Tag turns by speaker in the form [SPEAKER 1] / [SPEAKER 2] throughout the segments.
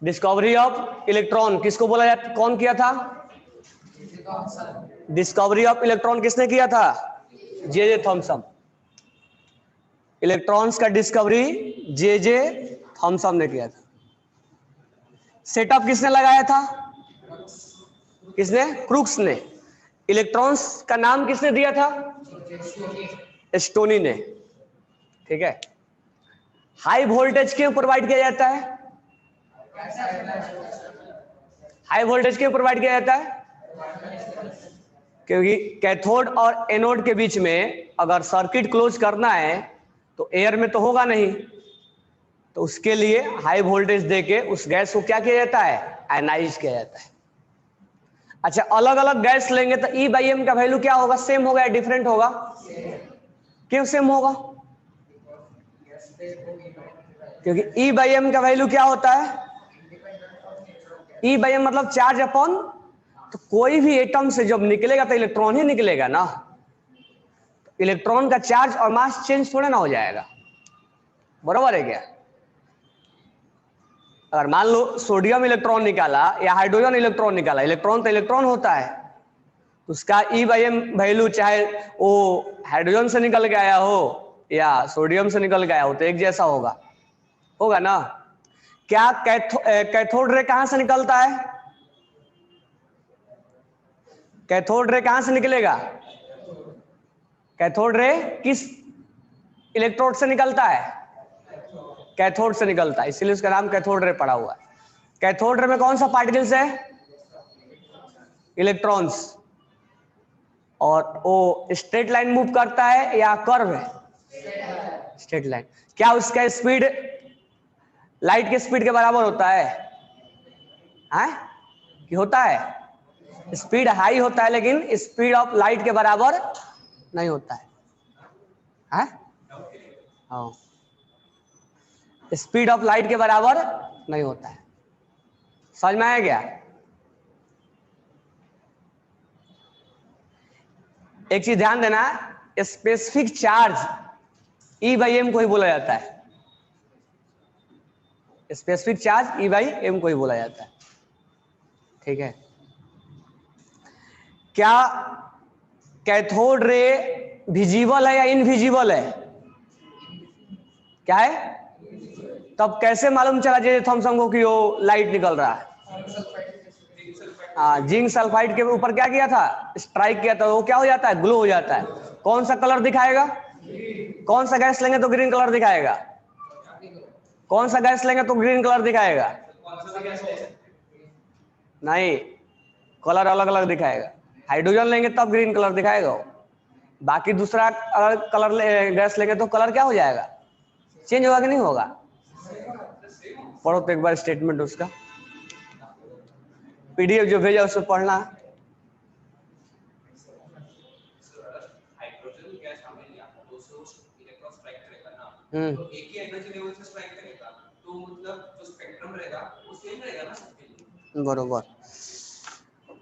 [SPEAKER 1] Discovery of electron किसको बोला जाता, कौन किया था? डिस्कवरी ऑफ इलेक्ट्रॉन किसने किया था? J Thomson. इलेक्ट्रॉन्स का डिस्कवरी जे थॉमसन ने किया था। सेटअप किसने लगाया था? किसने? क्रूक्स ने। इलेक्ट्रॉन्स का नाम किसने दिया था? स्टोनी ने। ठीक है। हाई वोल्टेज क्यों प्रोवाइड किया जाता है? हाई वोल्टेज क्यों प्रोवाइड किया जाता है? क्योंकि कैथोड और एनोड के बीच में अगर सर्किट क्लोज करना है तो एयर में तो होगा नहीं, तो उसके लिए हाई वोल्टेज देके उस गैस को क्या किया जाता है? आयनाइज किया जाता है। अच्छा, अलग अलग गैस लेंगे तो ई बाई एम का वैल्यू क्या होगा? सेम होगा या डिफरेंट होगा? क्यों सेम होगा? क्योंकि ई बाई एम का वैल्यू क्या होता है? ई बाई एम मतलब चार्ज अपॉन, तो कोई भी एटम से जब निकलेगा तो इलेक्ट्रॉन ही निकलेगा ना, इलेक्ट्रॉन का चार्ज और मास चेंज थोड़ा ना हो जाएगा, बराबर है क्या? अगर मान लो सोडियम इलेक्ट्रॉन निकाला या हाइड्रोजन इलेक्ट्रॉन निकाला, इलेक्ट्रॉन तो इलेक्ट्रॉन होता है, तो उसका ई बाई एम वैल्यू चाहे वो हाइड्रोजन से निकल के आया हो या सोडियम से निकल के आया हो तो एक जैसा होगा, होगा ना? क्या कैथोड रे कहां से निकलता है? कैथोड रे कहां से निकलेगा? कैथोड रे किस इलेक्ट्रोड से निकलता है? कैथोड से निकलता है, इसीलिए उसका नाम कैथोड रे पड़ा हुआ है। कैथोड रे में कौन सा पार्टिकल्स है? इलेक्ट्रॉन्स। और वो स्ट्रेट लाइन मूव करता है या कर्व है? Straight line. क्या उसका स्पीड लाइट के स्पीड के बराबर होता है? हैं? कि होता है? स्पीड हाई होता है लेकिन स्पीड ऑफ लाइट के बराबर नहीं होता है। हैं? हाँ, स्पीड ऑफ लाइट के बराबर नहीं होता है। समझ में आया क्या? एक चीज ध्यान देना, specific charge E by M को ही बोला जाता है। Specific charge E by M को ही बोला जाता है। ठीक है। क्या कैथोड रे विजिबल है या इनविजिबल है? क्या है? तब कैसे मालूम चला जे थॉमसन को कि वो लाइट निकल रहा है? जिंक सल्फाइड के ऊपर क्या किया था? स्ट्राइक किया था, वो क्या हो जाता है? ग्लो हो जाता है। कौन सा कलर दिखाएगा? कौन सा गैस लेंगे तो ग्रीन कलर दिखाएगा? कौन सा गैस लेंगे तो ग्रीन कलर दिखाएगा? नहीं, कलर अलग अलग दिखाएगा। हाइड्रोजन लेंगे तब ग्रीन कलर दिखाएगा वो। बाकी दूसरा अगर कलर गैस लेंगे तो कलर क्या हो जाएगा? चेंज होगा कि नहीं होगा? पढ़ो तो एक बार स्टेटमेंट उसका, पीडीएफ जो भेजा उसको पढ़ना। तो एक ही एनर्जी लेवल से स्ट्राइक करेगा तो मतलब जो स्पेक्ट्रम रहेगा वो सेम रहेगा ना सबके लिए। बरोबर।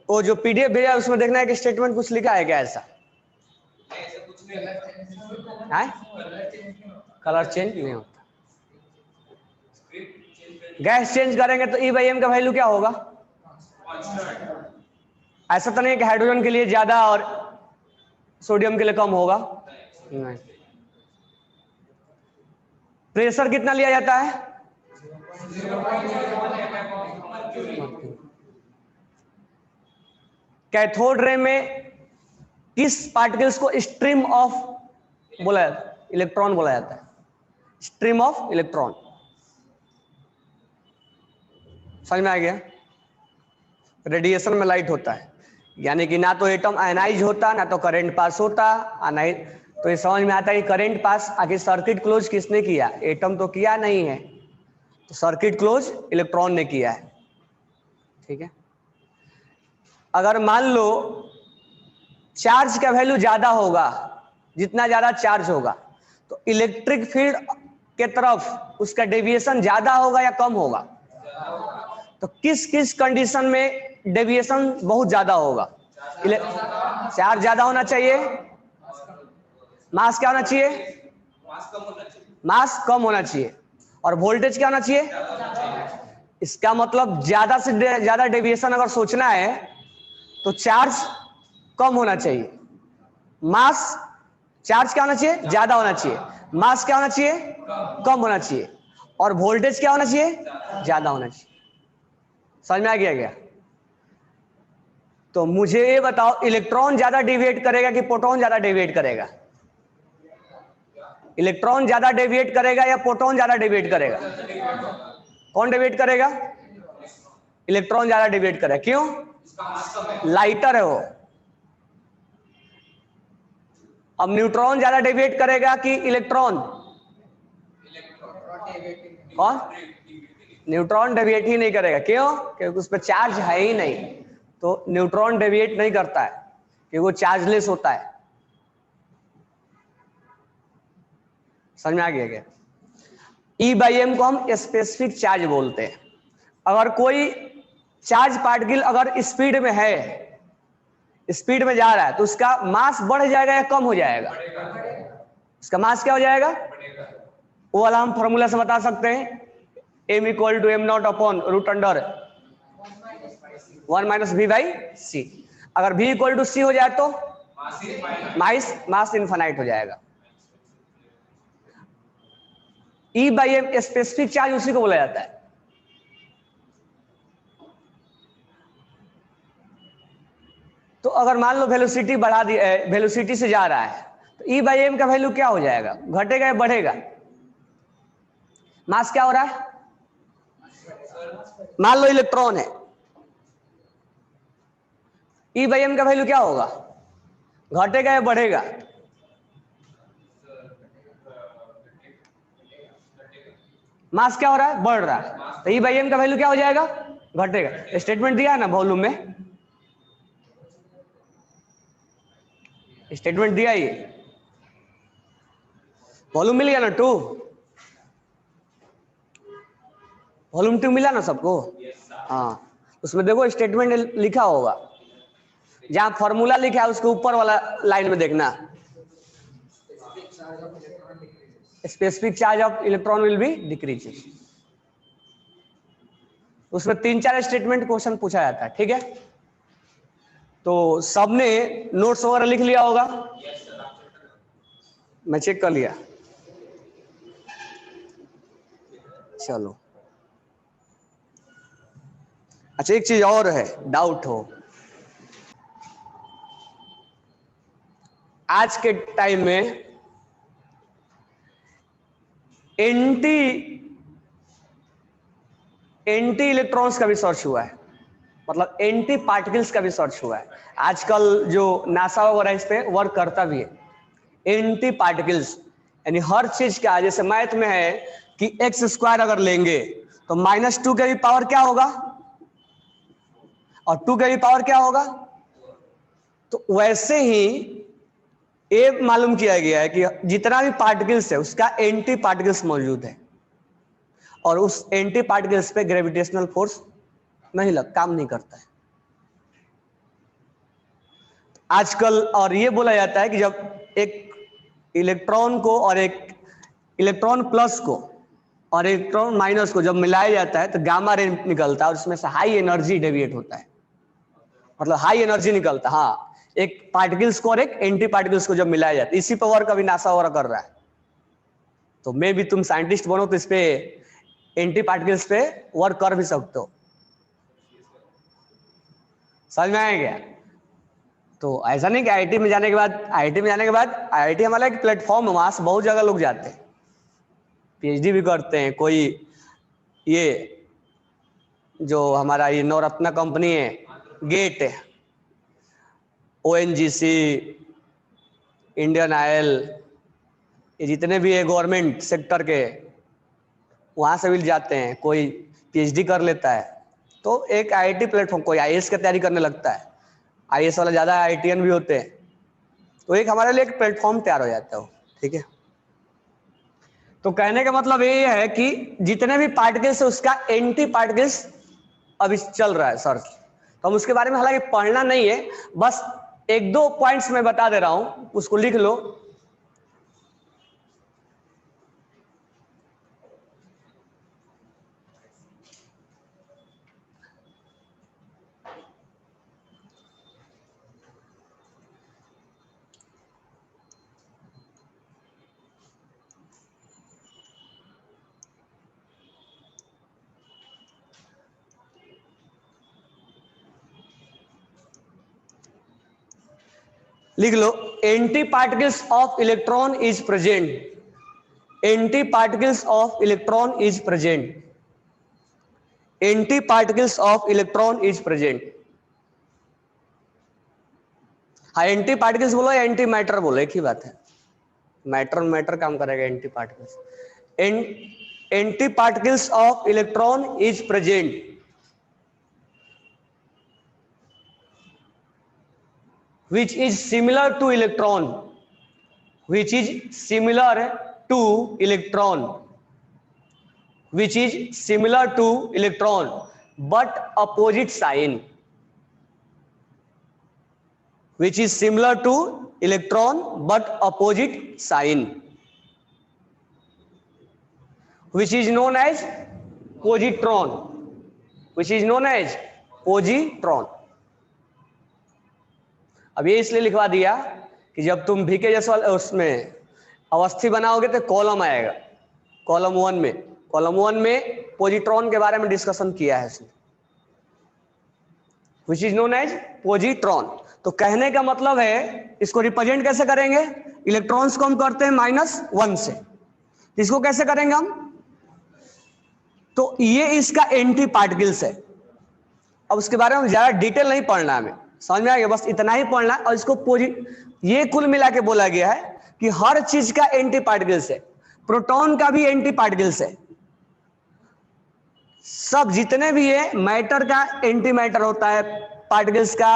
[SPEAKER 1] वो जो पीडीएफ भेजा उसमें देखना है कि स्टेटमेंट कुछ लिखा है क्या ऐसा? ऐसा कुछ नहीं है। कलर चेंज नहीं होता। गैस चेंज करेंगे तो ई बाई एम का वैल्यू क्या होगा? ऐसा तो नहीं कि हाइड्रोजन के लिए ज्यादा और सोडियम के लिए कम होगा। नहीं। प्रेशर कितना लिया जाता है? कैथोड रे में किस पार्टिकल्स को स्ट्रीम ऑफ बोला जाता है? इलेक्ट्रॉन बोला जाता है। Stream of electron. समझ में आ गया? रेडिएशन में लाइट होता है, यानी कि ना तो एटम आयनाइज होता ना तो करंट पास होता, नहीं तो ये समझ में आता है कि करंट पास आखिर सर्किट क्लोज किसने किया? एटम तो किया नहीं है, तो सर्किट क्लोज इलेक्ट्रॉन ने किया है। ठीक है। अगर मान लो चार्ज का वैल्यू ज्यादा होगा, जितना ज्यादा चार्ज होगा तो इलेक्ट्रिक फील्ड के तरफ उसका डेविएशन ज्यादा होगा या कम होगा? तो किस किस कंडीशन में डेविएशन बहुत ज्यादा होगा? चार्ज ज्यादा होना चाहिए, मास क्या होना चाहिए? मास कम होना चाहिए, और वोल्टेज क्या होना चाहिए? इसका मतलब ज्यादा से ज्यादा डेविएशन अगर सोचना है तो चार्ज कम होना चाहिए, मास, चार्ज क्या होना चाहिए, ज्यादा होना चाहिए, मास क्या होना चाहिए, कम होना चाहिए, और वोल्टेज क्या होना चाहिए, ज्यादा होना चाहिए। समझ में आ गया क्या? तो मुझे ये बताओ, इलेक्ट्रॉन ज्यादा डेविएट करेगा कि प्रोटॉन ज्यादा डेविएट करेगा? इलेक्ट्रॉन ज्यादा डेविएट करेगा या प्रोटॉन ज्यादा डेविएट करेगा? कौन डेविएट करेगा? इलेक्ट्रॉन ज्यादा डेविएट करेगा। क्यों? लाइटर है वो। अब न्यूट्रॉन ज्यादा डेविएट करेगा कि इलेक्ट्रॉन? कौन? न्यूट्रॉन डेविएट ही नहीं करेगा। क्यों? क्योंकि उस पर चार्ज है ही नहीं, तो न्यूट्रॉन डेविएट नहीं करता है क्योंकि वो चार्जलेस होता है। समझ में आ गया क्या? ई बाई एम को हम स्पेसिफिक चार्ज बोलते हैं। अगर कोई चार्ज पार्टिकल अगर स्पीड में है, स्पीड में जा रहा है, तो उसका मास बढ़ जाएगा या कम हो जाएगा? उसका मास क्या हो जाएगा? वो वाला हम फॉर्मूला से बता सकते हैं, m equal to M not upon root under 1 minus v by C. अगर v इक्वल टू सी हो जाए तो मास इनफाइनाइट हो जाएगा। ई बाई एम स्पेसिफिक चार्ज उसी को बोला जाता है। तो अगर मान लो वेलोसिटी बढ़ा दी, वेलोसिटी से जा रहा है, तो ई बाई एम का वैल्यू क्या हो जाएगा? घटेगा या बढ़ेगा? मास क्या हो रहा है? मान लो इलेक्ट्रॉन है, ई बाई एम का वैल्यू क्या होगा? घटेगा या बढ़ेगा? मास क्या हो रहा है? बढ़ रहा है, तो ई बाई एम का वैल्यू क्या हो जाएगा? घटेगा। स्टेटमेंट दिया है ना वॉल्यूम में, स्टेटमेंट दिया, ये वॉल्यूम मिल गया ना 2, वॉल्यूम 2 मिला ना सबको? हाँ, उसमें देखो स्टेटमेंट लिखा होगा, जहां फॉर्मूला लिखा है उसके ऊपर वाला लाइन में देखना, specific charge of electron will be decrease. उसमें 3-4 स्टेटमेंट क्वेश्चन पूछा जाता है। ठीक है, तो सबने नोट्स वगैरह लिख लिया होगा? मैं चेक कर लिया। चलो, अच्छा एक चीज और है, डाउट हो, आज के टाइम में एंटी इलेक्ट्रॉन्स का भी सर्च हुआ है, मतलब एंटी पार्टिकल्स का भी सर्च हुआ है। आजकल जो नासा वगैरह इस पे वर्क करता भी है। एंटी पार्टिकल्स यानी हर चीज का, जैसे मैथ में है कि एक्स स्क्वायर अगर लेंगे तो -2 के भी पावर क्या होगा और 2 के भी पावर क्या होगा, तो वैसे ही ये मालूम किया गया है कि जितना भी पार्टिकल्स है उसका एंटी पार्टिकल्स मौजूद है, और उस एंटी पार्टिकल्स पे ग्रेविटेशनल फोर्स काम नहीं करता है आजकल। और ये बोला जाता है कि जब एक इलेक्ट्रॉन को और एक इलेक्ट्रॉन प्लस को और इलेक्ट्रॉन माइनस को जब मिलाया जाता है तो गामा रे निकलता है, और उसमें से हाई एनर्जी डेविएट होता है, मतलब हाई एनर्जी निकलता है। हाँ, एक पार्टिकल्स को और एक एंटी पार्टिकल्स को जब मिलाया जाता है, इसी पर वर्क अभी नासा वगैरह कर रहा है। तो मे भी तुम साइंटिस्ट बनो तो इस पे एंटी पार्टिकल्स पे वर्क कर भी सकते हो। समझ में आया क्या? तो ऐसा नहीं कि आईआईटी में जाने के बाद, आईआईटी हमारा एक प्लेटफॉर्म है, वहां से बहुत जगह लोग जाते हैं, पीएचडी भी करते हैं। कोई ये जो हमारा ये नवरत्न कंपनी है, गेट है, ओएनजीसी, इंडियन ऑयल, ये जितने भी है गवर्नमेंट सेक्टर के, वहां से भी जाते हैं, कोई पीएचडी कर लेता है। तो एक आईआईटी प्लेटफॉर्म, कोई आईएएस की तैयारी करने लगता है, आईएएस वाला ज्यादा आईआईटीएन भी होते हैं, तो एक हमारे लिए एक प्लेटफॉर्म तैयार हो जाता है। ठीक है, तो कहने का मतलब ये है कि जितने भी पार्टिकल्स है उसका एंटी पार्टिकल्स अभी चल रहा है सर्च, तो हम उसके बारे में हालांकि पढ़ना नहीं है, बस 1-2 पॉइंट्स मैं बता दे रहा हूं, उसको लिख लो। लिख लो, anti particles of electron is present, anti particles of electron is present, anti particles of electron is present. हाँ, एंटी पार्टिकल्स बोलो या एंटी मैटर बोलो, एक ही बात है, मैटर मैटर काम करेगा। Anti particles, anti particles of electron is present, which is similar to electron, which is similar to electron, which is similar to electron but opposite sign, which is similar to electron but opposite sign, which is known as positron, which is known as positron। अब ये इसलिए लिखवा दिया कि जब तुम भी के जैसा उसमें अवस्थी बनाओगे तो कॉलम आएगा, कॉलम वन में पोजिट्रॉन के बारे में डिस्कशन किया है इसने, which is known as positron. तो कहने का मतलब है इसको रिप्रेजेंट कैसे करेंगे, इलेक्ट्रॉन्स को हम करते हैं -1 से, इसको कैसे करेंगे हम, तो ये इसका एंटी पार्टिकल्स है। अब उसके बारे में ज्यादा डिटेल नहीं पढ़ना, हमें समझ में आ गया, बस इतना ही पढ़ना। और इसको ये कुल मिला के बोला गया है कि हर चीज का एंटी पार्टिकल्स है, प्रोटॉन का भी एंटी पार्टिकल्स है, सब जितने भी है, मैटर का एंटी मैटर होता है, पार्टिकल्स का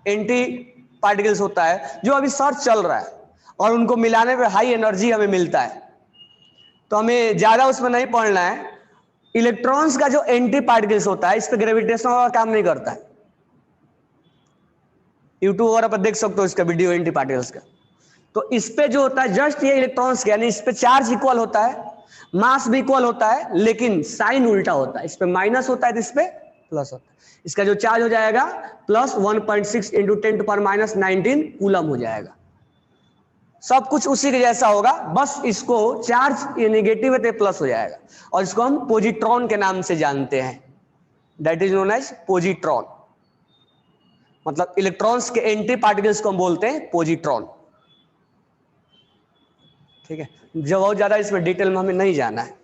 [SPEAKER 1] एंटी पार्टिकल्स होता है, जो अभी सर्च चल रहा है, और उनको मिलाने पे हाई एनर्जी हमें मिलता है। तो हमें ज्यादा उसमें नहीं पढ़ना है। इलेक्ट्रॉन्स का जो एंटी पार्टिकल्स होता है, इस पे ग्रेविटेशन वाला काम नहीं करता है, यूट्यूब वगैरह पर देख सकते हो इसका वीडियो एंटी पार्टिकल्स का। तो इस पे जो होता है जस्ट ये इलेक्ट्रॉन्स का, यानी इस पे चार्ज इक्वल होता है, मास भी इक्वल होता है, लेकिन साइन उल्टा होता है, इस पे माइनस होता है तो इस पे प्लस होता है। इसका जो चार्ज हो जाएगा प्लस 1.6 इंटू 10⁻19 कूलम हो जाएगा। सब कुछ उसी के जैसा होगा, बस इसको चार्ज ये नेगेटिव है तो प्लस हो जाएगा, और इसको हम पोजिट्रॉन के नाम से जानते हैं, that is known as positron. मतलब इलेक्ट्रॉन्स के एंटी पार्टिकल्स को हम बोलते हैं पोजिट्रॉन। ठीक है, जो बहुत ज्यादा इसमें डिटेल में हमें नहीं जाना है।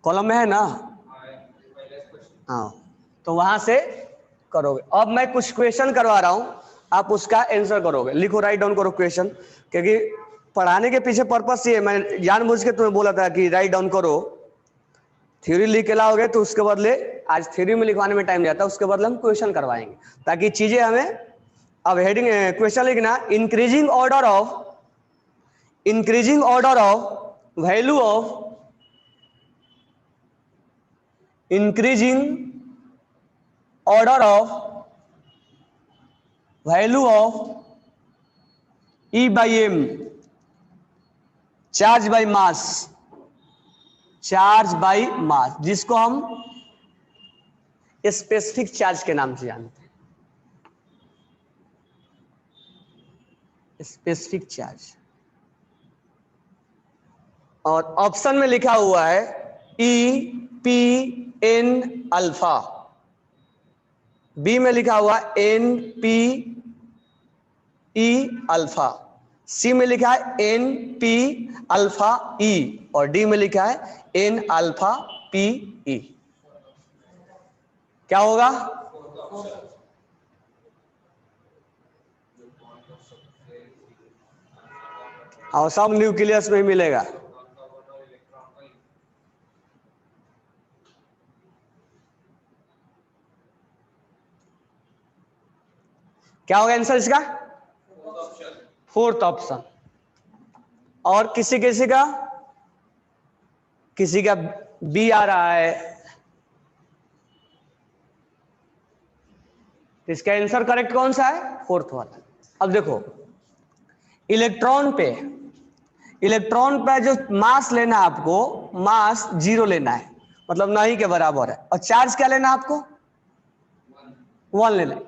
[SPEAKER 1] कॉलम में है ना, हाँ, तो वहां से करोगे। अब मैं कुछ क्वेश्चन करवा रहा हूं, आप उसका आंसर करोगे। लिखो, राइट डाउन करो क्वेश्चन, क्योंकि पढ़ाने के पीछे पर्पस ये, मैं जानबूझ के तुम्हें बोला था कि राइट डाउन करो। थ्योरी लिख के लाओगे तो उसके बदले, आज थ्योरी में लिखवाने में टाइम जाता है, उसके बदले हम क्वेश्चन करवाएंगे, ताकि चीजें हमें, अब हेडिंग क्वेश्चन लिखना, increasing order of value of, increasing order of value of E by M, charge by mass, charge by mass, जिसको हम स्पेसिफिक चार्ज के नाम से जानते हैं, स्पेसिफिक चार्ज। और ऑप्शन में लिखा हुआ है EPN अल्फा, बी में लिखा हुआ NPE अल्फा, सी में लिखा है NP अल्फा E, और डी में लिखा है N अल्फा PE। क्या होगा, और सब न्यूक्लियस में ही मिलेगा। क्या होगा आंसर इसका, फोर्थ ऑप्शन। और किसी का बी आ रहा है, इसका आंसर करेक्ट कौन सा है, फोर्थ वाला। अब देखो, इलेक्ट्रॉन पे जो मास लेना है आपको, मास 0 लेना है, मतलब नहीं के बराबर है, और चार्ज क्या लेना है आपको, 1 लेना है,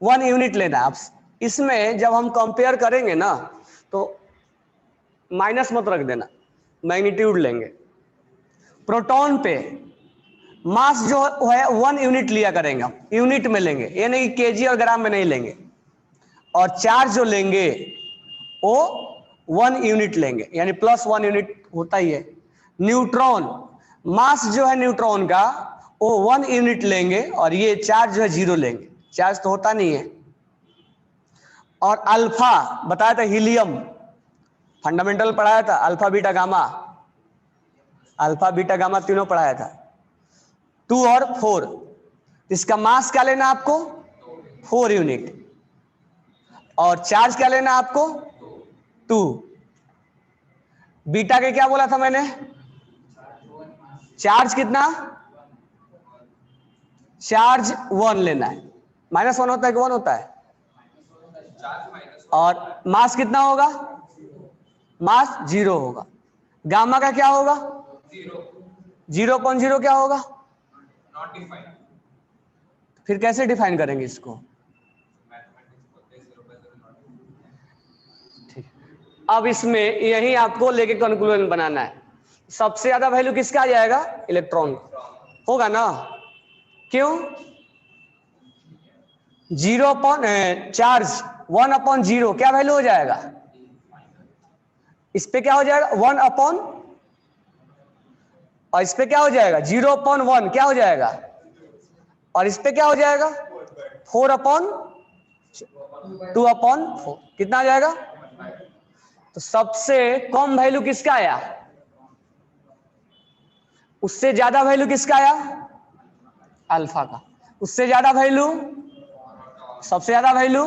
[SPEAKER 1] 1 यूनिट लेना है। आप इसमें जब हम कंपेयर करेंगे ना, तो माइनस मत रख देना, मैग्नीट्यूड लेंगे। प्रोटॉन पे मास जो है 1 यूनिट लिया करेंगे, हम यूनिट में लेंगे, ये नहीं कि केजी और ग्राम में नहीं लेंगे, और चार्ज जो लेंगे वो 1 यूनिट लेंगे, यानी +1 यूनिट होता ही है। न्यूट्रॉन, मास जो है न्यूट्रॉन का वो 1 यूनिट लेंगे और ये चार्ज जो है 0 लेंगे, चार्ज तो होता नहीं है। और अल्फा बताया था, हीलियम फंडामेंटल पढ़ाया था, alpha beta gamma, alpha beta gamma तीनों पढ़ाया था। 2 और 4, इसका मास क्या लेना आपको 4 यूनिट, और चार्ज क्या लेना आपको 2। बीटा के क्या बोला था मैंने, चार्ज कितना, चार्ज 1 लेना है। -1 होता है कि 1 होता है, और मास कितना होगा, मास 0 होगा। गामा का क्या होगा 0.0 क्या होगा, फिर कैसे डिफाइन करेंगे इसको, ठीक। अब इसमें यही आपको लेके कंक्लूजन बनाना है। सबसे ज्यादा वैल्यू किसका आ जाएगा, इलेक्ट्रॉन होगा ना, क्यों, चार्ज 1/0 क्या वैल्यू हो जाएगा, इस पे क्या हो जाएगा 1/, और इस पे क्या हो जाएगा 0/1 क्या हो जाएगा, और इस पे क्या हो जाएगा 4/2/4 कितना आ जाएगा। तो सबसे कम वैल्यू किसका आया, उससे ज्यादा वैल्यू किसका आया, अल्फा का, उससे ज्यादा वैल्यू, सबसे ज्यादा वैल्यू,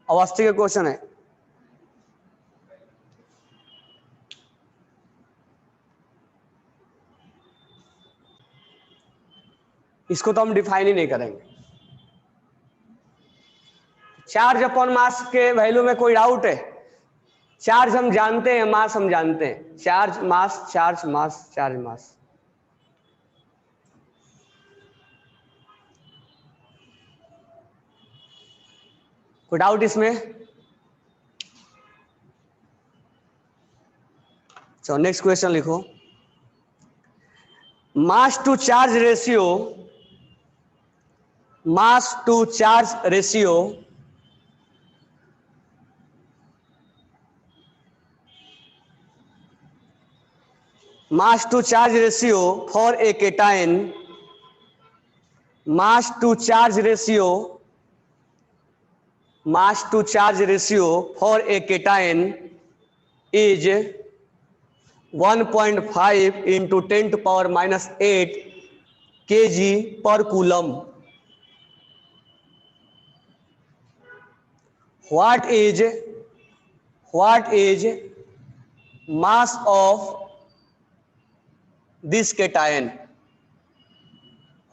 [SPEAKER 1] अवस्थी का क्वेश्चन है। इसको तो हम डिफाइन ही नहीं करेंगे। चार्ज अपॉन मास के वैल्यू में कोई डाउट है, चार्ज हम जानते हैं, मास हम जानते हैं, charge mass, charge mass, charge mass. कोई डाउट इसमें, चलो नेक्स्ट क्वेश्चन लिखो। Mass to charge ratio, mass to charge ratio mass to charge ratio for a cation, mass to charge ratio, mass to charge ratio for a cation is 1.5 into 10 to power -8 kg per coulomb. What is mass of this cation,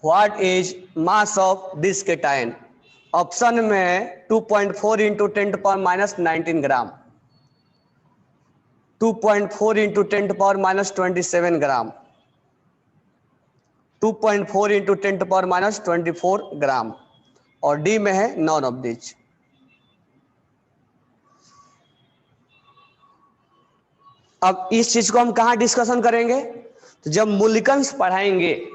[SPEAKER 1] what is mass of this cation। Option में 2.4 into 10 to power -19 gram, 2.4 into 10 to power -27 gram, 2.4 into 10 to power -24 ग्राम, और D में है none of दिच। अब इस चीज को हम कहां डिस्कशन करेंगे, तो जब मुल्लिकन्स पढ़ाएंगे,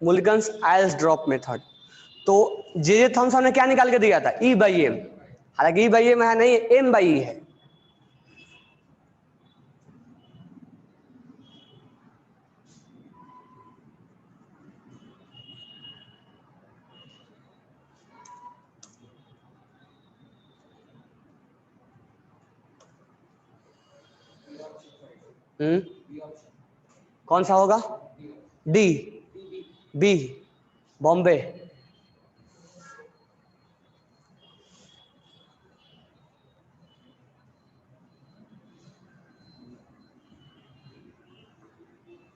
[SPEAKER 1] मुल्लिकन्स आयल्स ड्रॉप मेथड, तो जे थॉमसन ने क्या निकाल के दिया था E/m, हालांकि E/m है नहीं, M/E है। कौन सा होगा, डी, बी, बॉम्बे।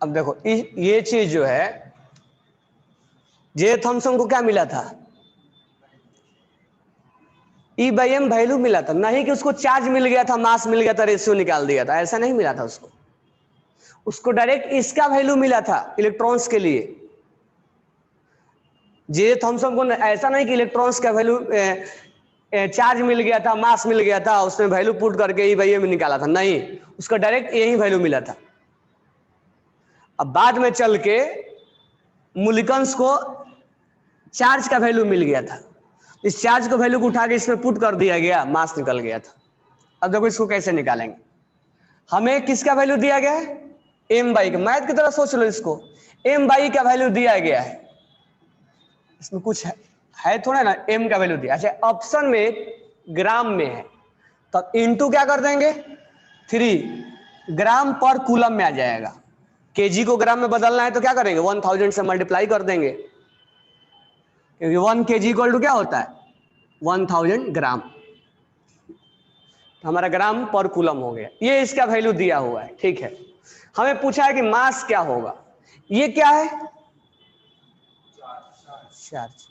[SPEAKER 1] अब देखो ये चीज जो है, जे थॉमसन को क्या मिला था, E/m वैल्यू मिला था, नहीं कि उसको चार्ज मिल गया था, मास मिल गया था, रेशियो निकाल दिया था, ऐसा नहीं मिला था उसको। उसको डायरेक्ट इसका वैल्यू मिला था इलेक्ट्रॉन्स के लिए। जे थॉमसन को ऐसा नहीं कि इलेक्ट्रॉन्स का वैल्यू चार्ज मिल गया था, मास मिल गया था, उसमें वैल्यू पुट करके E/m निकाला था, नहीं, उसका डायरेक्ट यही वैल्यू मिला था। अब बाद में चल के मुल्लिकन्स को चार्ज का वैल्यू मिल गया था। इस चार्ज को वैल्यू को उठा के इसमें पुट कर दिया गया, मास निकल गया था। अब देखो इसको कैसे निकालेंगे। हमें किसका वैल्यू दिया गया है, एम बाई का। मैथ की तरह सोच लो इसको, एम बाई का वैल्यू दिया गया है, इसमें कुछ है थोड़ा ना, एम का वैल्यू दिया। अच्छा ऑप्शन में ग्राम में है, तो इनटू क्या कर देंगे 3 ग्राम पर कूलम में आ जाएगा। केजी को ग्राम में बदलना है तो क्या करेंगे 1000 से मल्टीप्लाई कर देंगे, क्योंकि 1 केजी इक्वल टू क्या होता है 1000 ग्राम, तो हमारा ग्राम पर कूलम हो गया। ये इसका वैल्यू दिया हुआ है, ठीक है। हमें पूछा है कि मास क्या होगा, ये क्या है चार्ज,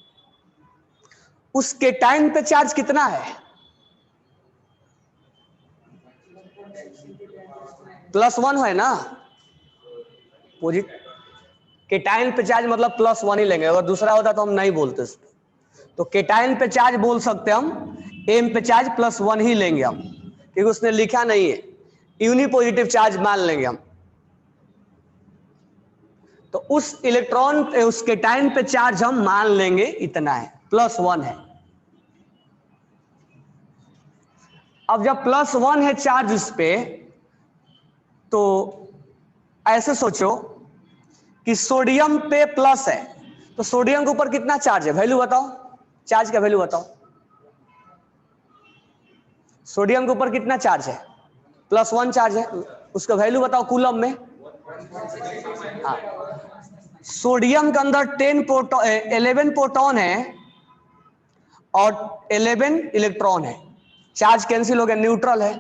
[SPEAKER 1] उसके टाइम पे चार्ज कितना है +1 है ना, केटाइन पे चार्ज मतलब +1 ही लेंगे, अगर दूसरा होता तो हम नहीं बोलते इसको। तो केटाइन पे चार्ज बोल सकते हम, एम पे चार्ज +1 ही लेंगे हम, क्योंकि उसने लिखा नहीं है, यूनिपॉजिटिव चार्ज मान लेंगे हम। तो उस इलेक्ट्रॉन उस केटाइन पे चार्ज हम मान लेंगे इतना है, +1 है। अब जब +1 है चार्ज उस पे, तो ऐसे सोचो कि सोडियम पे प्लस है, तो सोडियम के ऊपर कितना चार्ज है, वैल्यू बताओ, चार्ज का वैल्यू बताओ। सोडियम के ऊपर कितना चार्ज है, +1 चार्ज है, उसका वैल्यू बताओ कूलम में। हाँ, सोडियम के अंदर 11 प्रोटॉन है और 11 इलेक्ट्रॉन है, चार्ज कैंसिल हो गया, न्यूट्रल है।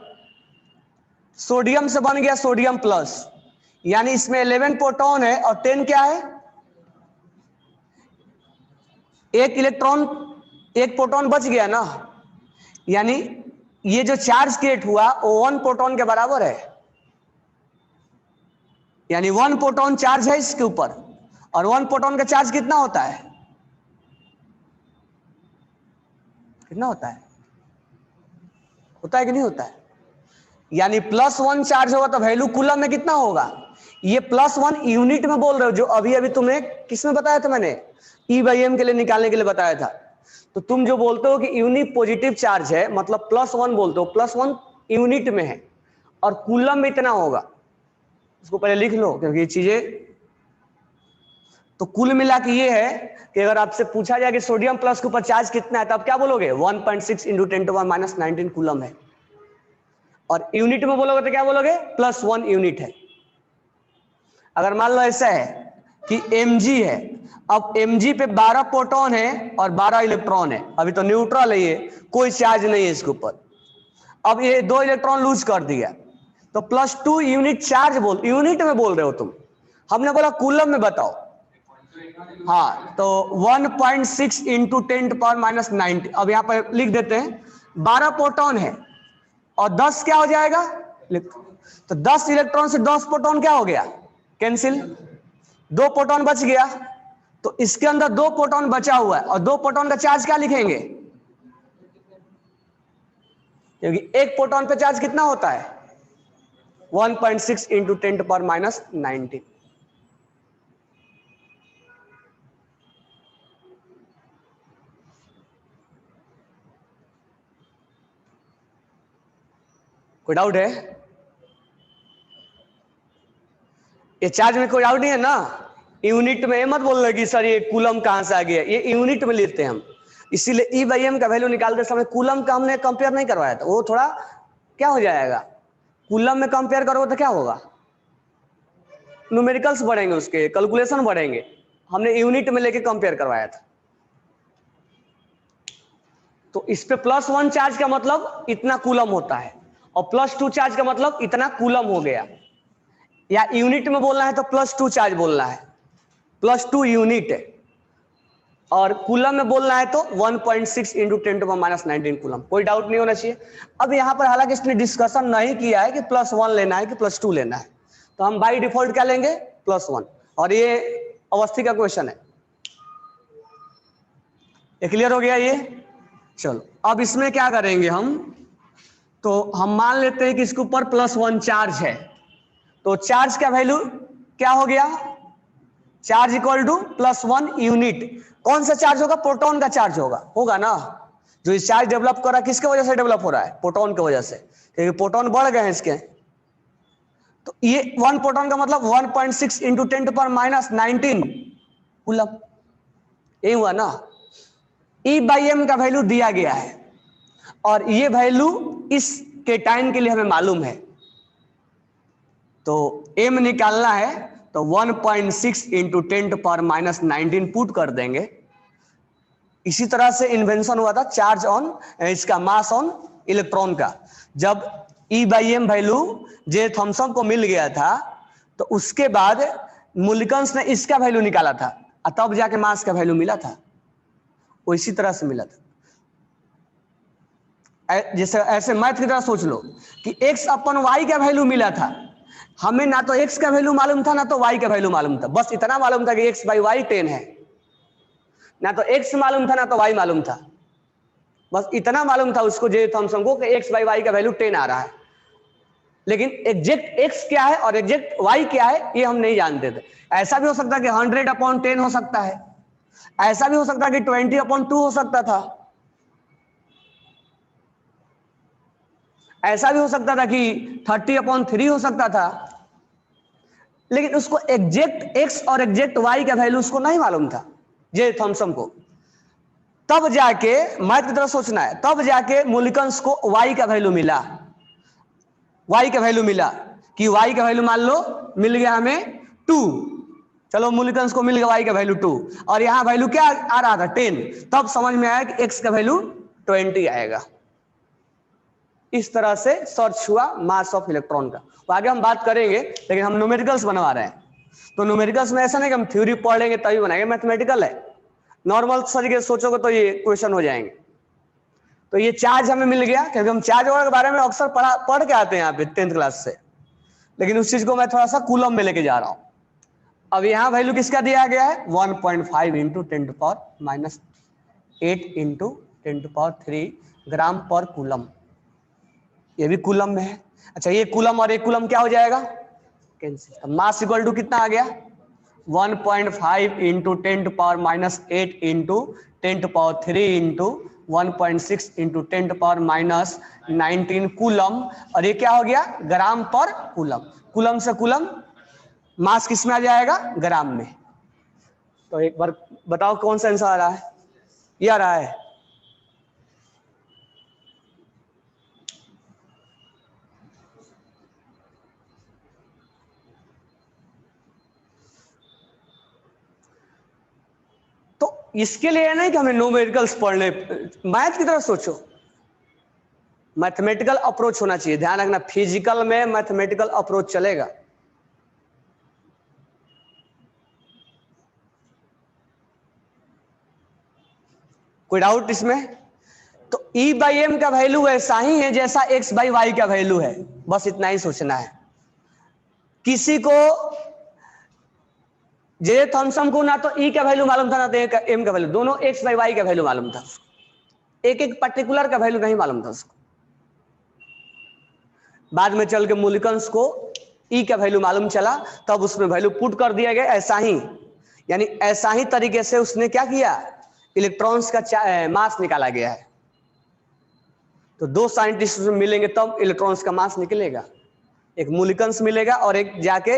[SPEAKER 1] सोडियम से बन गया सोडियम प्लस, यानी इसमें 11 प्रोटॉन है और 10 क्या है, एक इलेक्ट्रॉन एक प्रोटॉन बच गया ना, यानी ये जो चार्ज क्रिएट हुआ वो 1 प्रोटॉन के बराबर है, यानी 1 प्रोटॉन चार्ज है इसके ऊपर, और 1 प्रोटॉन का चार्ज कितना होता है, कितना होता है कि नहीं होता है, यानी +1 चार्ज होगा तो वैल्यू कूलम में कितना होगा। ये +1 यूनिट में बोल रहे हो, जो अभी अभी तुम्हें किसमें बताया था मैंने, E/m के लिए निकालने के लिए बताया था। तो तुम जो बोलते हो कि यूनिट पॉजिटिव चार्ज है, मतलब +1 बोलते हो, +1 यूनिट में है और कूलम में इतना होगा, उसको पहले लिख लो, क्योंकि ये चीजें। तो कुल मिला के ये है कि अगर आपसे पूछा जाए कि सोडियम प्लस के ऊपर चार्ज कितना है, तो आप क्या बोलोगे 1.6 × 10⁻⁹ कूलम है, और यूनिट में बोलोगे तो क्या बोलोगे +1 यूनिट है। अगर मान लो ऐसा है कि Mg है, अब Mg पे 12 प्रोटॉन है और 12 इलेक्ट्रॉन है, अभी तो न्यूट्रल है, ये कोई चार्ज नहीं है इसके ऊपर। अब ये 2 इलेक्ट्रॉन लूज कर दिया, तो +2 यूनिट चार्ज यूनिट में बोल रहे हो तुम, हमने बोला कूलम में बताओ। हाँ, तो 1.6 × 10⁻⁹। अब यहां पर लिख देते हैं 12 प्रोटॉन है और 10 क्या हो जाएगा, तो 10 इलेक्ट्रॉन से 10 प्रोटॉन क्या हो गया, कैंसिल, 2 प्रोटॉन बच गया। तो इसके अंदर 2 प्रोटॉन बचा हुआ है, और 2 प्रोटॉन का चार्ज क्या लिखेंगे, क्योंकि एक प्रोटॉन पे चार्ज कितना होता है 1.6 × 10⁻⁹। कोई डाउट है, ये चार्ज में कोई डाउट नहीं है ना। यूनिट में मत बोल रहे कि सर ये कूलम कहां से आ गया, ये यूनिट में लेते हैं हम, इसीलिए E/m का वैल्यू निकालते समय कूलम का हमने कंपेयर नहीं करवाया था, वो थोड़ा क्या हो जाएगा, कूलम में कंपेयर करोगे तो क्या होगा, न्यूमेरिकल्स बढ़ेंगे, उसके कैलकुलेशन बढ़ेंगे, हमने यूनिट में लेके कंपेयर करवाया था। तो इस पे +1 चार्ज का मतलब इतना कूलम होता है, और +2 चार्ज का मतलब इतना कूलम हो गया, या यूनिट में बोलना है तो +2 चार्ज बोलना है, +2 यूनिट है, और कूलम में बोलना है तो 1.6 × 10⁻⁹ कूलम। कोई डाउट नहीं होना चाहिए। अब यहाँ पर हालांकि इसने डिस्कशन नहीं किया है कि +1 लेना है कि +2 लेना है, तो हम बाई डिफॉल्ट क्या लेंगे +1, और ये अवस्थी का क्वेश्चन है। ये क्लियर हो गया ये। चलो अब इसमें क्या करेंगे हम, तो हम मान लेते हैं कि इसके ऊपर +1 चार्ज है, तो चार्ज का वैल्यू क्या हो गया, चार्ज इक्वल टू +1 यूनिट। कौन सा चार्ज होगा, प्रोटॉन का चार्ज होगा ना, जो ये चार्ज डेवलप कर रहा है किसके वजह से डेवलप हो रहा है? प्रोटॉन की वजह से, क्योंकि प्रोटॉन बढ़ गए हैं इसके। तो ये 1 प्रोटॉन का मतलब 1.6 इंटू 10⁻19 कूलम, यही हुआ ना। E/m का वैल्यू दिया गया है और ये वैल्यू इस केटाइन के लिए हमें मालूम है, तो m निकालना है तो 1.6 इंटू 10⁻19 पुट कर देंगे। इसी तरह से इन्वेंशन हुआ था चार्ज ऑन, इसका मास ऑन इलेक्ट्रॉन का। जब E/m वैल्यू जे थॉमसन को मिल गया था तो उसके बाद मुलिकन्स ने इसका वैल्यू निकाला था और तब जाके मास का वैल्यू मिला था। वो इसी तरह से मिला था। जैसे ऐसे मैथ की तरह सोच लो कि x/y का वैल्यू मिला था, हमें ना तो x का वैल्यू मालूम था ना तो y का वैल्यू मालूम था, बस इतना मालूम था कि x/y 10 है। ना तो x मालूम था ना तो y मालूम था, बस इतना मालूम था उसको जे थॉमसन को कि x/y का वैल्यू 10 आ रहा है। लेकिन एग्जैक्ट x क्या है और एग्जैक्ट y क्या है ये हम नहीं जानते थे। ऐसा भी हो सकता है कि 100/10 हो सकता है, ऐसा भी हो सकता है कि 20/2 हो सकता था, ऐसा भी हो सकता था कि 30/3 हो सकता था। लेकिन उसको एग्जैक्ट x और एग्जैक्ट y का वैल्यू उसको नहीं मालूम था जे थॉमसन को। तब जाके मैथ की तरह सोचना है, तब जाके मुलिकन्स को y का वैल्यू मिला, y का वैल्यू मिला कि y का वैल्यू मान लो मिल गया हमें 2। चलो मुलिकन्स को मिल गया y का वैल्यू 2 और यहां वैल्यू क्या आ रहा था 10। तब समझ में आया कि x का वैल्यू 20 आएगा। इस तरह से सर्च हुआ मास ऑफ इलेक्ट्रॉन का। तो आगे हम बात करेंगे, लेकिन हम न्यूमेरिकल्स बनवा रहे हैं। तो न्यूमेरिकल्स में ऐसा नहीं कि हम थ्योरी पढ़ लेंगे तभी बनाएंगे, मैथमेटिकल है। नॉर्मल तरीके से सोचोगे तो ये क्वेश्चन हो जाएंगे। तो ये चार्ज हमें मिल गया, क्योंकि हम चार्ज के बारे में अक्सर पढ़ के आते हैं यहाँ पे 10th क्लास से, लेकिन उस चीज को मैं थोड़ा सा कूलम में लेके जा रहा हूं। अब यहाँ वैल्यू किसका दिया गया है? 1.5 इंटू 10⁻⁸ इंटू 10⁻3 ग्राम पर कूलम। ये भी कूलम में है। अच्छा, ये कूलम और एक कूलम क्या हो जाएगा? कैंसिल। मास इक्वल टू कितना आ गया? 1.5 into 10⁻⁸ into 10⁻3 into 1.6 into 10⁻⁻19 coulomb. और ये क्या हो गया? ग्राम पर कूलम। कूलम से कूलम मास किस में आ जाएगा? ग्राम में। तो एक बार बताओ कौन सा आंसर आ रहा है? ये आ रहा है। तो इसके लिए नहीं कि हमें न्यूमेरिकल्स पढ़ने, मैथ की तरफ सोचो। मैथमेटिकल अप्रोच होना चाहिए, ध्यान रखना फिजिकल में मैथमेटिकल अप्रोच चलेगा। कोई डाउट इसमें? तो E/m का वैल्यू वैसा ही है जैसा x/y का वैल्यू है, बस इतना ही सोचना है। किसी को जे थॉमसन को ना तो E का वैल्यू मालूम था ना तो m का वैल्यू, दोनों x/y का वैल्यू मालूम था उसको, एक एक पर्टिकुलर का वैल्यू नहीं मालूम था उसको। बाद में चल के मुलिकन्स को E का वैल्यू मालूम चला, तब उसमें वैल्यू पुट कर दिया गया। ऐसा ही, यानी ऐसा ही तरीके से उसने क्या किया? इलेक्ट्रॉन्स का मास निकाला गया है। तो दो साइंटिस्ट मिलेंगे तब इलेक्ट्रॉन्स का मास निकलेगा, एक मुलिकन्स मिलेगा और एक जाके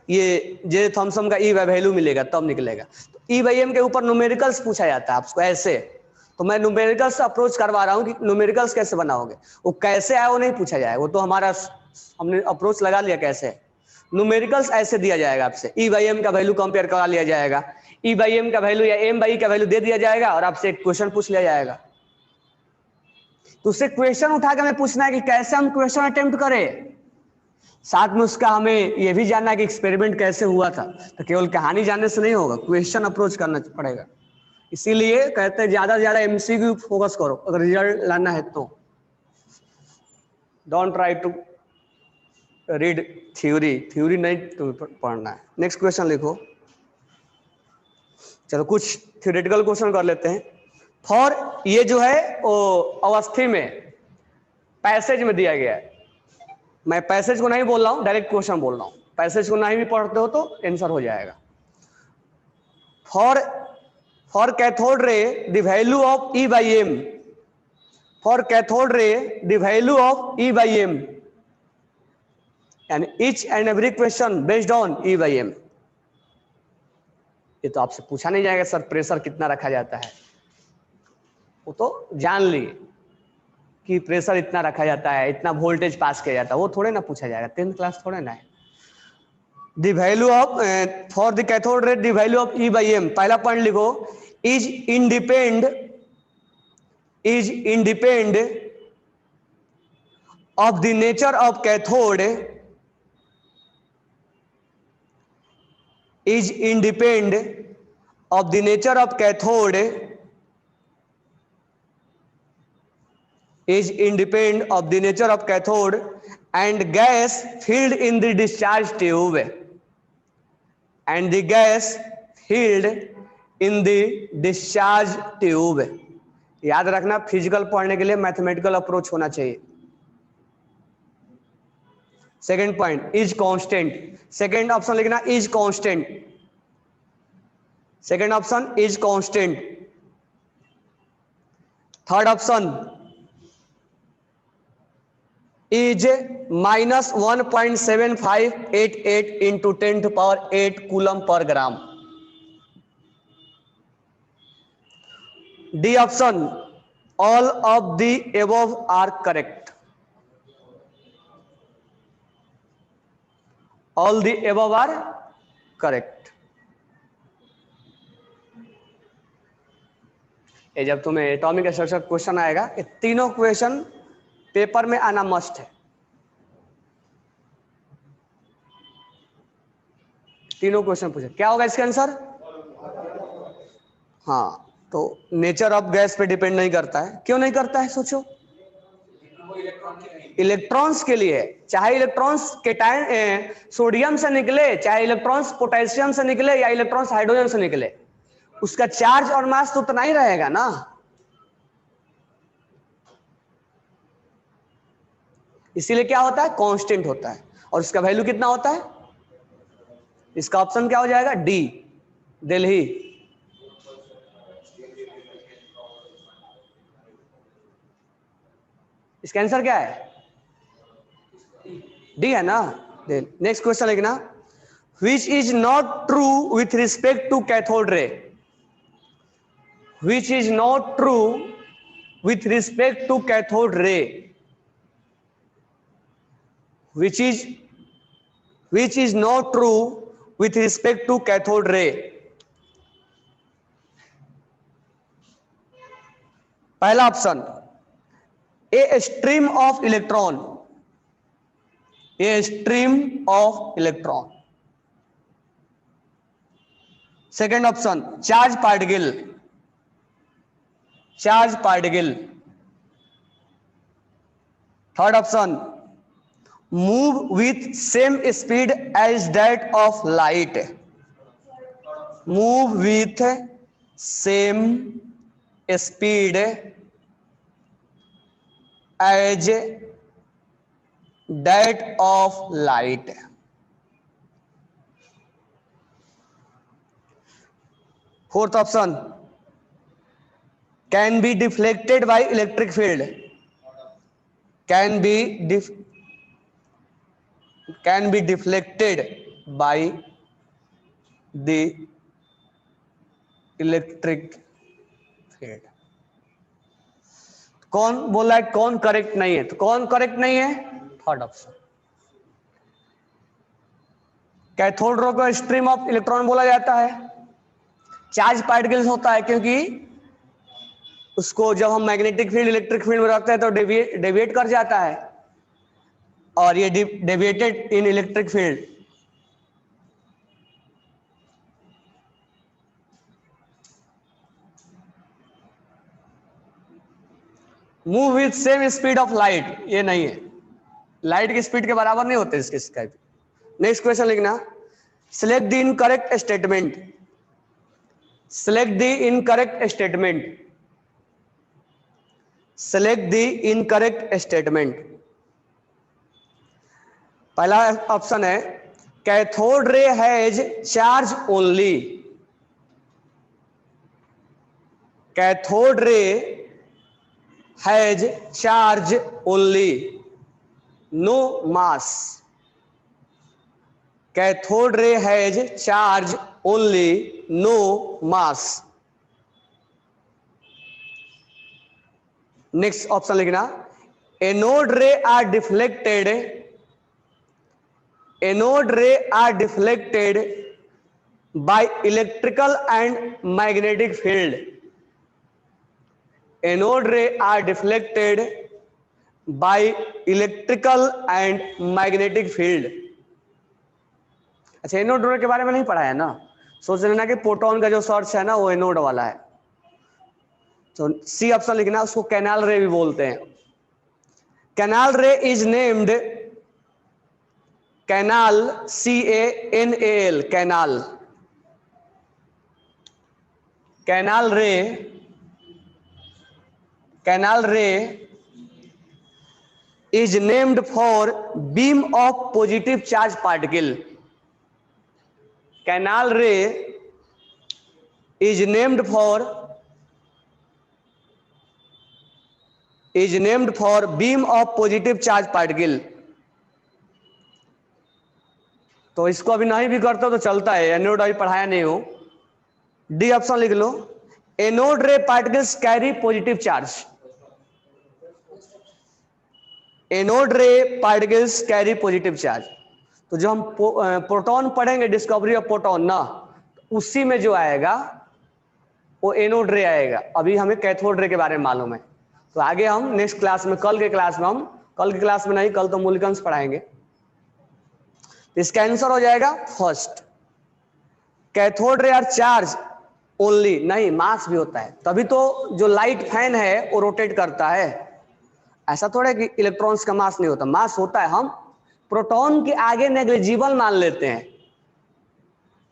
[SPEAKER 1] ये जे थॉमसन का E वैल्यू मिलेगा तब निकलेगा। तो E/m के ऊपर न्यूमेरिकल्स पूछा जाता है आपको ऐसे। तो मैं न्यूमेरिकल्स अप्रोच करवा रहा हूँ कि न्यूमेरिकल्स कैसे बनाओगे। वो कैसे आया वो नहीं पूछा जाएगा, वो तो हमारा हमने अप्रोच लगा लिया कैसे। न्यूमेरिकल्स ऐसे दिया जाएगा आपसे, E/m का वैल्यू कंपेयर करा लिया जाएगा, E/m का वैल्यू या m/e का वैल्यू दे दिया जाएगा और आपसे एक क्वेश्चन पूछ लिया जाएगा। तो उससे क्वेश्चन उठा के हमें पूछना है कि कैसे हम क्वेश्चन अटेम्प्ट करें, साथ में उसका हमें यह भी जानना है कि एक्सपेरिमेंट कैसे हुआ था। तो केवल कहानी जानने से नहीं होगा, क्वेश्चन अप्रोच करना पड़ेगा। इसीलिए कहते हैं ज्यादा से ज्यादा MCQ फोकस करो अगर रिजल्ट लाना है तो। Don't try to read theory नहीं तुम्हें पढ़ना है। नेक्स्ट क्वेश्चन लिखो। चलो कुछ थ्योरेटिकल क्वेश्चन कर लेते हैं। फॉर ये जो है वो अवस्थी में पैसेज में दिया गया है। मैं पैसेज को नहीं बोल रहा हूं, डायरेक्ट क्वेश्चन बोल रहा हूं। पैसेज को नहीं भी पढ़ते हो तो आंसर हो जाएगा। For cathode ray the value of E/m for cathode ray the value of E by M and each and every question based on E by M। ये तो आपसे पूछा नहीं जाएगा सर प्रेशर कितना रखा जाता है, वो तो जान लिए कि प्रेशर इतना रखा जाता है, इतना वोल्टेज पास किया जाता है, वो थोड़े ना पूछा जाएगा, 10th क्लास थोड़े ना है। The value of for the cathode ray the value of E by M, पहला पॉइंट लिखो, is इंडिपेंड of the nature of cathode, is independent of the nature of cathode, is independent of the nature of cathode and gas filled in the discharge tube, and the gas filled in the discharge tube। याद रखना physical पढ़ने के लिए mathematical approach होना चाहिए। Second point is constant, second option लिखना is constant, second option is constant. Third option is -1.7588 into 10⁸ coulomb per gram. D option all of the above are correct, all the above are correct. ये जब तुम्हें atomic structure question आएगा, ये तीनों question paper में आना must है, तीनों क्वेश्चन पूछे। क्या होगा इसका आंसर? हाँ, तो नेचर ऑफ गैस पे डिपेंड नहीं करता है। क्यों नहीं करता है सोचो, इलेक्ट्रॉन्स के लिए, चाहे इलेक्ट्रॉन्स केटायन सोडियम से निकले, चाहे इलेक्ट्रॉन्स पोटेशियम से निकले या इलेक्ट्रॉन्स हाइड्रोजन से निकले, उसका चार्ज और मास तो उतना ही रहेगा ना। इसीलिए क्या होता है, कांस्टेंट होता है। और इसका वैल्यू कितना होता है? इसका ऑप्शन क्या हो जाएगा? डी, दिल्ली। इसका आंसर क्या है? डी है ना। नेक्स्ट क्वेश्चन लिखना, which is not true with respect to cathode ray, which is not true with respect to cathode ray, which is not true with respect to cathode ray। पहला option, a stream of electron, a stream of electron. Second option, charge particle, charge particle. Third option, move with same speed as that of light, move with same speed as that of light। Fourth option, can be deflected by electric field, can be deflected by the electric field। कौन बोला है कौन correct नहीं है? तो कौन correct नहीं है? Third option. कैथोड रे को स्ट्रीम ऑफ इलेक्ट्रॉन बोला जाता है, चार्ज पार्टिकल्स होता है क्योंकि उसको जब हम मैग्नेटिक फील्ड इलेक्ट्रिक फील्ड में रखते हैं तो डेविएट कर जाता है, और ये deviated in electric field. Move with same speed of light, ये नहीं है, लाइट की स्पीड के बराबर नहीं होते इसके स्काई। नेक्स्ट क्वेश्चन लिखना, select the incorrect statement, select the incorrect statement, select the incorrect statement. पहला ऑप्शन है, cathode ray has charge only, cathode ray has charge only, no mass. Cathode ray has charge only, no mass. Next option लिखना, anode ray are deflected, anode ray are deflected by electrical and magnetic field, anode ray are deflected by electrical and magnetic field. अच्छा, anode रे के बारे में नहीं पढ़ा है ना, सोच लेना कि प्रोटॉन का जो सोर्स है ना वो एनोड वाला है। तो सी ऑप्शन लिखना, उसको कैनाल रे भी बोलते हैं। कैनाल रे is named, canal, CANAL, canal, canal रे, कैनाल रे is named for beam of positive charge particle, canal ray is named for beam of positive charge particle। तो इसको अभी नहीं भी करते तो चलता है, एनोड अभी पढ़ाया नहीं हो। डी ऑप्शन लिख लो, anode ray particles carry positive charge, anode ray particles carry positive charge. तो जो हम प्रोटॉन पढ़ेंगे, डिस्कवरी ऑफ प्रोटॉन ना, उसी में जो आएगा वो एनोड रे आएगा। अभी हमें कैथोड रे के बारे में मालूम है, तो आगे हम नेक्स्ट क्लास में, कल के क्लास में, हम कल की क्लास में नहीं, कल तो मूल्यांकन पढ़ाएंगे। तो इसका आंसर हो जाएगा first, cathode ray are charge only, नहीं मास भी होता है, तभी तो जो लाइट फैन है वो रोटेट करता है। ऐसा थोड़ा है कि इलेक्ट्रॉन्स का मास नहीं होता, मास होता है। हम प्रोटॉन के आगे नेग्लिजिबल मान लेते हैं।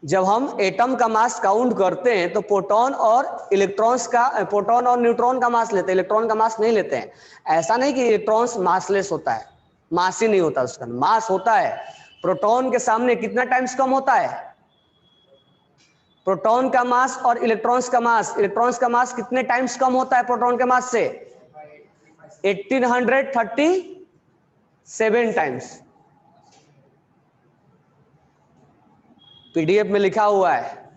[SPEAKER 1] जब हम एटम का मास काउंट करते हैं तो प्रोटॉन और इलेक्ट्रॉन्स का, प्रोटॉन और न्यूट्रॉन का मास लेते हैं, इलेक्ट्रॉन का मास नहीं लेते हैं। ऐसा नहीं कि इलेक्ट्रॉन्स मासलेस होता है, मास ही नहीं होता, उसका मास होता है। प्रोटॉन के सामने कितना टाइम्स कम होता है? प्रोटॉन का मास और इलेक्ट्रॉन्स का मास, इलेक्ट्रॉन्स का मास कितने टाइम्स कम होता है प्रोटॉन के मास से? 1837 टाइम्स। पीडीएफ में लिखा हुआ है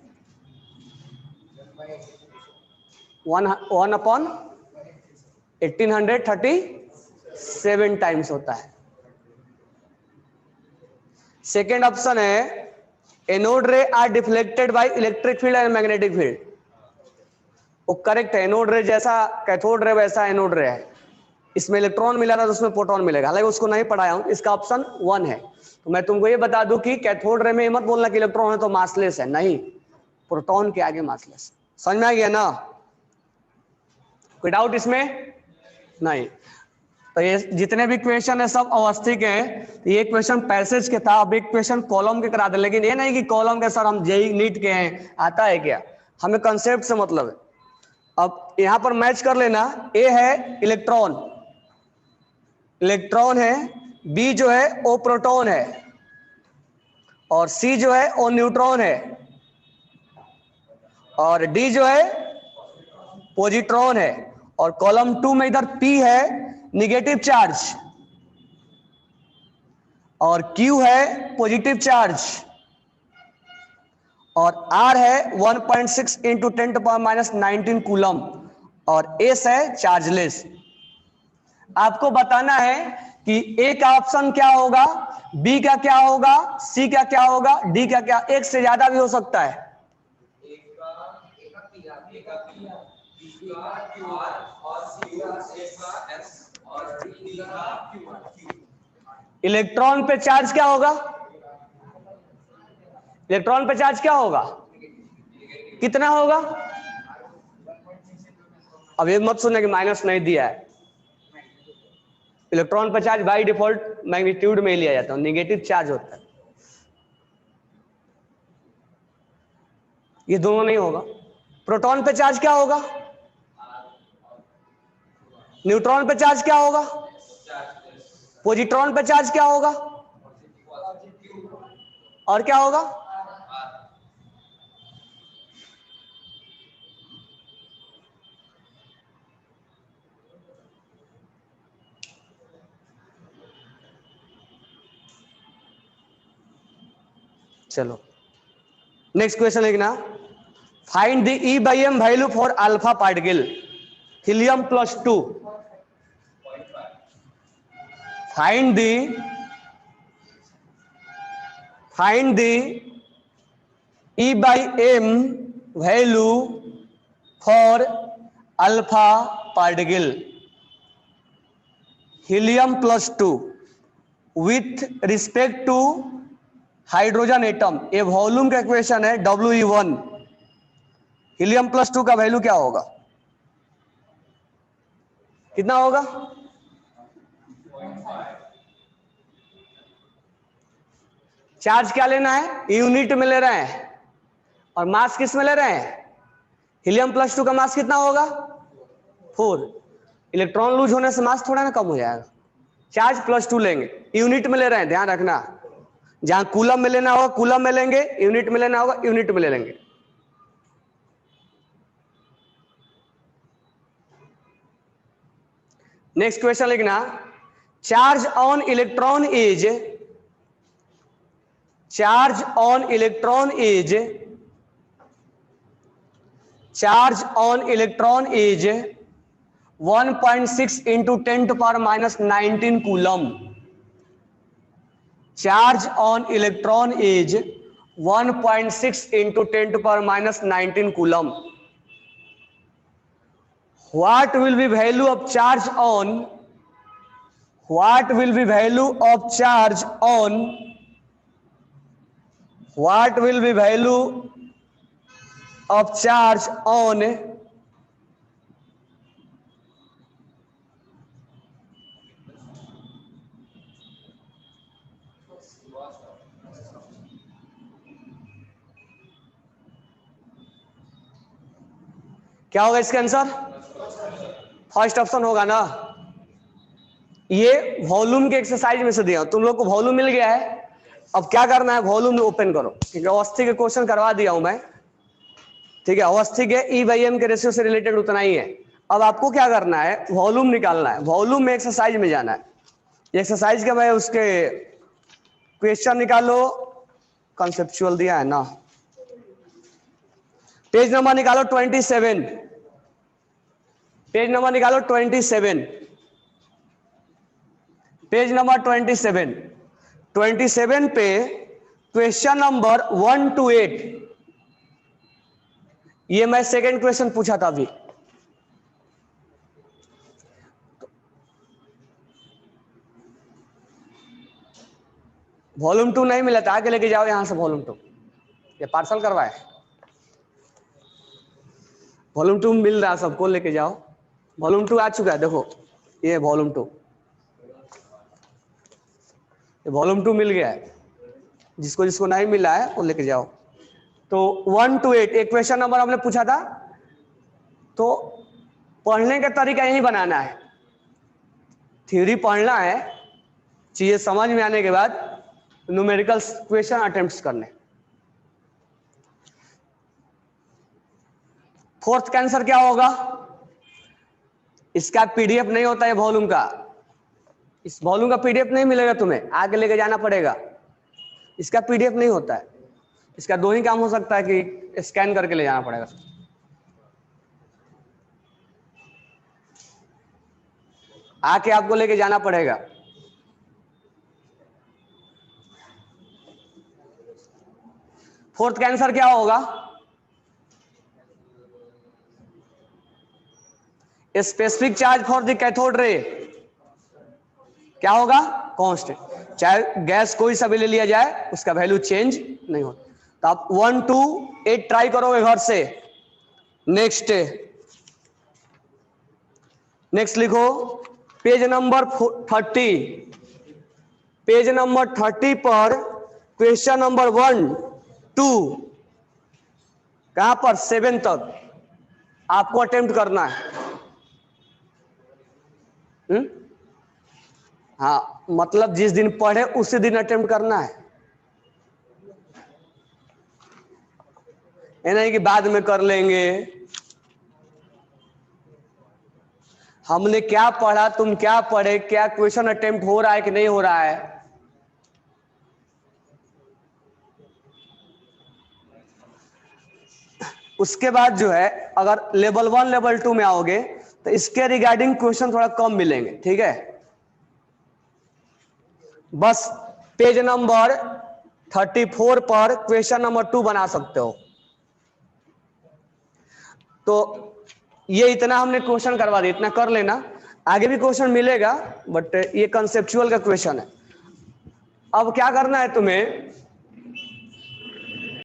[SPEAKER 1] 1/1837 टाइम्स होता है। सेकेंड ऑप्शन है, anode ray are deflected by electric field and magnetic field. वो करेक्ट है, एनोड रे जैसा कैथोड रे वैसा एनोड रे है। इसमें इलेक्ट्रॉन मिला था तो उसमें प्रोटॉन मिलेगा, हालांकि उसको नहीं पढ़ाया हूं। इसका ऑप्शन 1 है। तो मैं तुमको ये बता दूं कि कैथोड रे में मत बोलना कि इलेक्ट्रॉन है तो मासलेस है, नहीं, प्रोटॉन के आगे मासलेस। समझ में आ गया ना? कोई डाउट इसमें? नहीं। तो ये जितने भी क्वेश्चन है सब अवस्थिक है। ये क्वेश्चन पैसेज के था, अब एक क्वेश्चन कॉलम के करा दे, लेकिन ये नहीं कि कॉलम के सर हम जेई नीट के हैं, आता है क्या? हमें कंसेप्ट से मतलब है। अब यहां पर मैच कर लेना, ए है इलेक्ट्रॉन, इलेक्ट्रॉन है, बी जो है वो प्रोटॉन है, और सी जो है वो न्यूट्रॉन है, और डी जो है पॉजिट्रॉन है, और कॉलम 2 में इधर पी है निगेटिव चार्ज, और क्यू है पॉजिटिव चार्ज, और आर है 1.6 इंटू 10⁻⁻19 कूलम, और एस है चार्जलेस। आपको बताना है कि ए का ऑप्शन क्या होगा, बी का क्या होगा, सी का क्या होगा, डी का क्या। एक से ज्यादा भी हो सकता है। इलेक्ट्रॉन पे चार्ज क्या होगा? इलेक्ट्रॉन पे चार्ज क्या होगा? कितना होगा? अब ये मत सुनना कि माइनस नहीं दिया है। इलेक्ट्रॉन पर चार्ज बाई डिफॉल्ट मैग्नीट्यूड में लिया जाता है, नेगेटिव चार्ज होता है। ये दोनों नहीं होगा। प्रोटॉन पे चार्ज क्या होगा? न्यूट्रॉन पे चार्ज क्या होगा? पॉजिट्रॉन पे चार्ज क्या होगा? और क्या होगा? चलो नेक्स्ट क्वेश्चन लिखना, find the E by M value for alpha particle helium +2। फाइंड द E by M value for alpha particle helium +2 with respect to hydrogen atom. ये वॉल्यूम का इक्वेशन है We1। हीलियम +2 का वैल्यू क्या होगा, कितना होगा? चार्ज क्या लेना है, यूनिट में ले रहे हैं, और मास किस में ले रहे हैं? हीलियम +2 का मास कितना होगा? 4। इलेक्ट्रॉन लूज होने से मास थोड़ा ना कम हो जाएगा। चार्ज +2 लेंगे, यूनिट में ले रहे हैं, ध्यान रखना। जहां कूलम में लेना होगा कूलम में लेंगे, यूनिट में लेना होगा यूनिट में ले लेंगे। नेक्स्ट क्वेश्चन लिखना, charge on electron is 1.6 into 10⁻⁻19 coulomb. Charge on electron is 1.6 into 10⁻⁻19 coulomb. What will be value of charge on? What will be value of charge on? What will be value of charge on क्या होगा इसका answer? First option होगा ना। ये volume के exercise में से दिया, तुम लोग को वॉल्यूम मिल गया है। अब क्या करना है, वॉल्यूम ओपन करो। ठीक है, अवस्थी के क्वेश्चन करवा दिया हूं मैं। ठीक है, अवस्थी के E/M के रेशियो से रिलेटेड उतना ही है। अब आपको क्या करना है, वॉल्यूम निकालना है। वॉल्यूम में एक्सरसाइज में जाना है। एक्सरसाइज के मैं उसके क्वेश्चन निकालो, कंसेप्चुअल दिया है ना। पेज नंबर निकालो 27। पेज नंबर निकालो 27। पेज नंबर 27 पे क्वेश्चन नंबर 1 to 8। ये मैं सेकंड क्वेश्चन पूछा था अभी। वॉल्यूम 2 नहीं मिला था, आगे लेके जाओ यहां से वॉल्यूम 2। ये पार्सल करवाए, वॉल्यूम 2 मिल रहा, सबको लेके जाओ। वॉल्यूम 2 आ चुका है, देखो ये वॉल्यूम 2, ये वॉल्यूम 2 मिल गया है। जिसको जिसको नहीं मिला है वो लेके जाओ। तो 1 to 8 एक क्वेश्चन नंबर हमने पूछा था। तो पढ़ने का तरीका यही बनाना है, थ्योरी पढ़ना है, चीजें समझ में आने के बाद न्यूमेरिकल क्वेश्चन अटेम्प्ट करने। फोर्थ का आंसर क्या होगा? इसका पीडीएफ नहीं होता है वॉल्यूम का। इस वॉल्यूम का पीडीएफ नहीं मिलेगा तुम्हें, आगे लेके जाना पड़ेगा। इसका पीडीएफ नहीं होता है। इसका दो ही काम हो सकता है कि स्कैन करके ले जाना पड़ेगा, आके आपको लेके जाना पड़ेगा। फोर्थ का आंसर क्या होगा? Specific charge for the cathode ray क्या होगा? कांस्टेंट। चाहे गैस कोई सा भी ले लिया जाए उसका वैल्यू चेंज नहीं होता। तो आप 1 to 8 ट्राई करोगे घर से। नेक्स्ट लिखो पेज नंबर 30। पेज नंबर 30 पर क्वेश्चन नंबर 1 2 कहां पर 7 तक आपको अटेम्प्ट करना है। हाँ, मतलब जिस दिन पढ़े उसी दिन अटेम्प्ट करना है, ये नहीं कि बाद में कर लेंगे। हमने क्या पढ़ा, तुम क्या पढ़े, क्या क्वेश्चन अटेम्प्ट हो रहा है कि नहीं हो रहा है। उसके बाद जो है अगर लेवल 1 लेवल 2 में आओगे तो इसके रिगार्डिंग क्वेश्चन थोड़ा कम मिलेंगे, ठीक है। बस पेज नंबर 34 पर क्वेश्चन नंबर 2 बना सकते हो। तो ये इतना हमने क्वेश्चन करवा दिया, इतना कर लेना, आगे भी क्वेश्चन मिलेगा बट ये कंसेप्चुअल का क्वेश्चन है। अब क्या करना है तुम्हें,